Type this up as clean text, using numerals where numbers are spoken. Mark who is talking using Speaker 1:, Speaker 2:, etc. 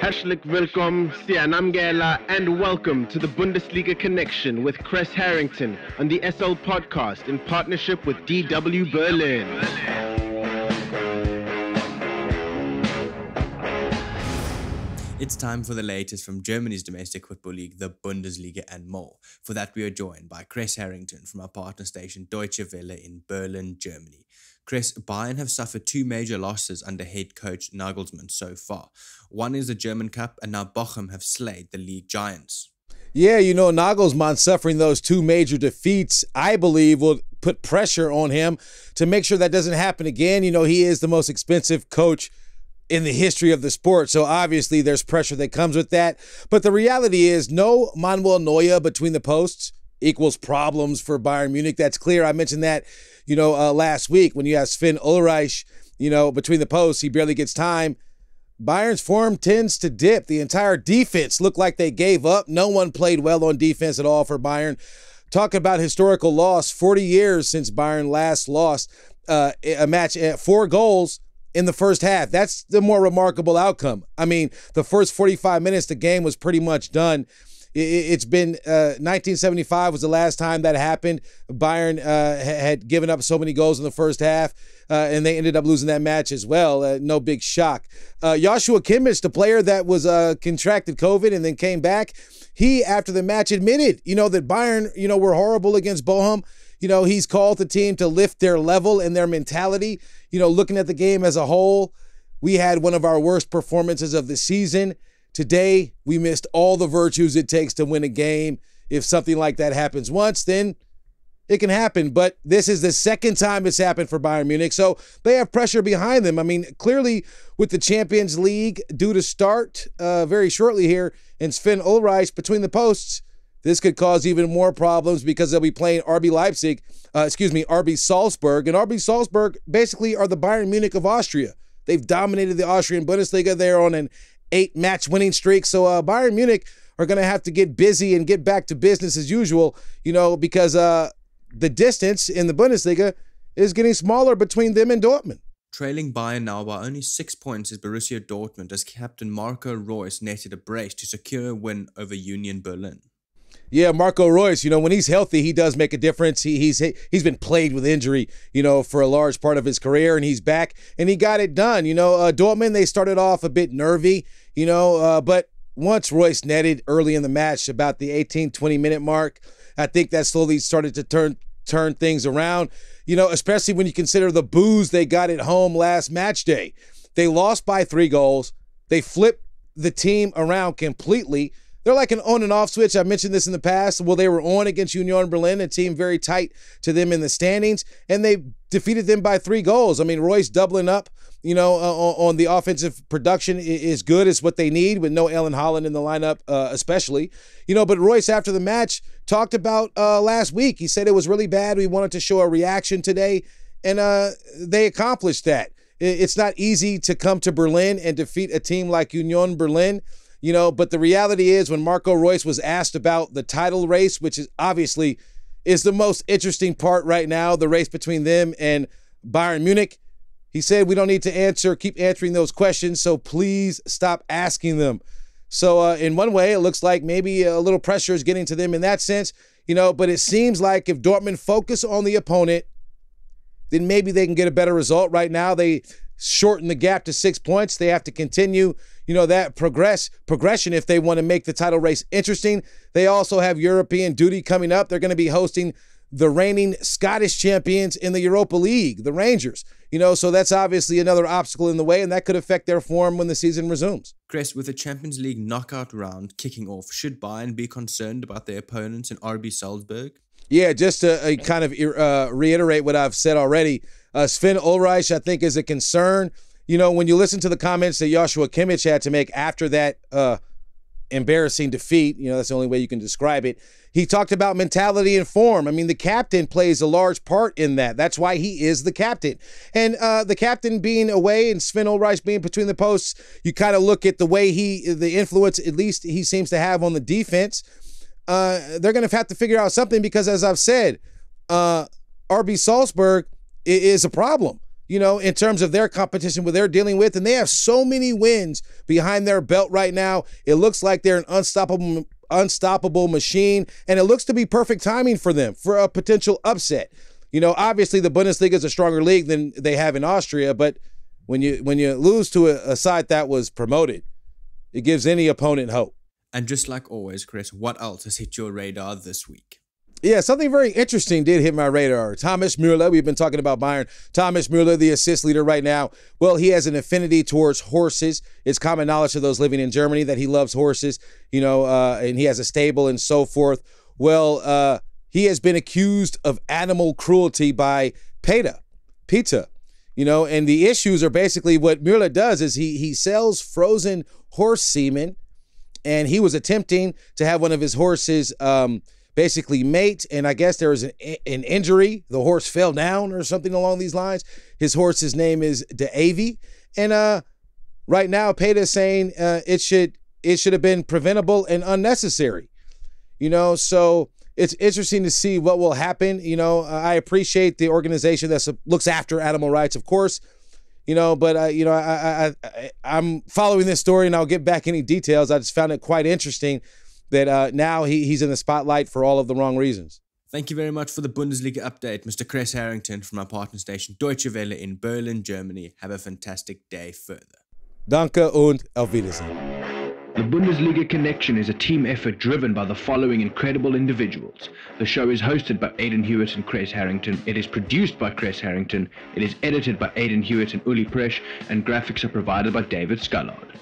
Speaker 1: Herzlich willkommen, Sianamgela, and welcome to the Bundesliga Connection with Kres Harrington on the SL Podcast in partnership with DW Berlin.
Speaker 2: It's time for the latest from Germany's domestic football league, the Bundesliga, and more. For that, we are joined by Kres Harrington from our partner station Deutsche Welle in Berlin, Germany. Kres, Bayern have suffered two major losses under head coach Nagelsmann so far. One is the German Cup, and now Bochum have slayed the league giants.
Speaker 3: Yeah, Nagelsmann suffering those two major defeats, I believe, will put pressure on him to make sure that doesn't happen again. He is the most expensive coach in the history of the sport, so obviously there's pressure that comes with that. But the reality is no Manuel Neuer between the posts equals problems for Bayern Munich. That's clear. I mentioned that, last week when you have Sven Ulreich, between the posts, he barely gets time. Bayern's form tends to dip. The entire defense looked like they gave up. No one played well on defense at all for Bayern. Talk about historical loss, 40 years since Bayern last lost a match at 4 goals in the first half. That's the more remarkable outcome. I mean, the first 45 minutes, the game was pretty much done. It's been 1975 was the last time that happened. Bayern had given up so many goals in the first half, and they ended up losing that match as well. No big shock. Joshua Kimmich, the player that was contracted COVID and then came back, he, after the match, admitted, that Bayern, were horrible against Bochum. He's called the team to lift their level and their mentality. Looking at the game as a whole, we had one of our worst performances of the season. Today, we missed all the virtues it takes to win a game. If something like that happens once, then it can happen. But this is the second time it's happened for Bayern Munich, so they have pressure behind them. I mean, clearly with the Champions League due to start very shortly here and Sven Ulreich between the posts, this could cause even more problems because they'll be playing RB Salzburg. And RB Salzburg basically are the Bayern Munich of Austria. They've dominated the Austrian Bundesliga. They're on an 8-match winning streak. So Bayern Munich are going to have to get busy and get back to business as usual, because the distance in the Bundesliga is getting smaller between them and Dortmund.
Speaker 2: Trailing Bayern now by only 6 points is Borussia Dortmund as captain Marco Rues netted a brace to secure a win over Union Berlin.
Speaker 3: Yeah, Marco Rues, when he's healthy, he does make a difference. He's been plagued with injury, for a large part of his career, and he's back, and he got it done. Dortmund, they started off a bit nervy, but once Rues netted early in the match, about the 18-20 minute mark, I think that slowly started to turn things around, especially when you consider the boos they got at home last match day. They lost by 3 goals. They flipped the team around completely. They're like an on and off switch. I mentioned this in the past. Well, they were on against Union Berlin, a team very tight to them in the standings, and they defeated them by 3 goals. I mean, Royce doubling up, on the offensive production is good. It's what they need with no Erling Haaland in the lineup, especially. But Royce, after the match, talked about last week. He said it was really bad. We wanted to show a reaction today, and they accomplished that. It's not easy to come to Berlin and defeat a team like Union Berlin. But the reality is when Marco Rues was asked about the title race, which is obviously is the most interesting part right now, the race between them and Bayern Munich, he said, we don't need to keep answering those questions, so please stop asking them. So in one way, it looks like maybe a little pressure is getting to them in that sense, but it seems like if Dortmund focus on the opponent, then maybe they can get a better result. Right now, they shorten the gap to 6 points. They have to continue, that progression if they want to make the title race interesting. They also have European duty coming up. They're going to be hosting the reigning Scottish champions in the Europa League, the Rangers. So that's obviously another obstacle in the way, and that could affect their form when the season resumes.
Speaker 2: Kres, with the Champions League knockout round kicking off, should Bayern be concerned about their opponents in RB Salzburg?
Speaker 3: Yeah, just to kind of reiterate what I've said already, Sven Ulreich, I think, is a concern. When you listen to the comments that Joshua Kimmich had to make after that embarrassing defeat, that's the only way you can describe it, he talked about mentality and form. I mean, the captain plays a large part in that. That's why he is the captain. And the captain being away and Sven Ulreich being between the posts, you kind of look at the way the influence, at least he seems to have on the defense. They're going to have to figure out something because, as I've said, RB Salzburg is a problem. in terms of their competition, what they're dealing with. And they have so many wins behind their belt right now. It looks like they're an unstoppable machine, and it looks to be perfect timing for them for a potential upset. Obviously the Bundesliga is a stronger league than they have in Austria, but when you lose to a side that was promoted, it gives any opponent hope.
Speaker 2: And just like always, Chris, what else has hit your radar this week?
Speaker 3: Yeah, something very interesting did hit my radar. Thomas Mueller, we've been talking about Bayern. Thomas Mueller, the assist leader right now. Well, he has an affinity towards horses. It's common knowledge to those living in Germany that he loves horses, and he has a stable and so forth. Well, he has been accused of animal cruelty by PETA, and the issues are basically what Mueller does is he sells frozen horse semen, and he was attempting to have one of his horses basically mate, and I guess there was an injury. The horse fell down or something along these lines. His horse's name is De, and right now PETA is saying it should have been preventable and unnecessary. So it's interesting to see what will happen. I appreciate the organization that looks after animal rights, of course. But I'm following this story, and I'll get back any details. I just found it quite interesting that now he's in the spotlight for all of the wrong reasons.
Speaker 2: Thank you very much for the Bundesliga update, Mr. Kres Harrington from our partner station Deutsche Welle in Berlin, Germany. Have a fantastic day further.
Speaker 3: Danke und auf Wiedersehen.
Speaker 1: The Bundesliga Connection is a team effort driven by the following incredible individuals. The show is hosted by Aidan Hewitt and Kres Harrington. It is produced by Kres Harrington. It is edited by Aidan Hewitt and Uli Presch, and graphics are provided by David Scullard.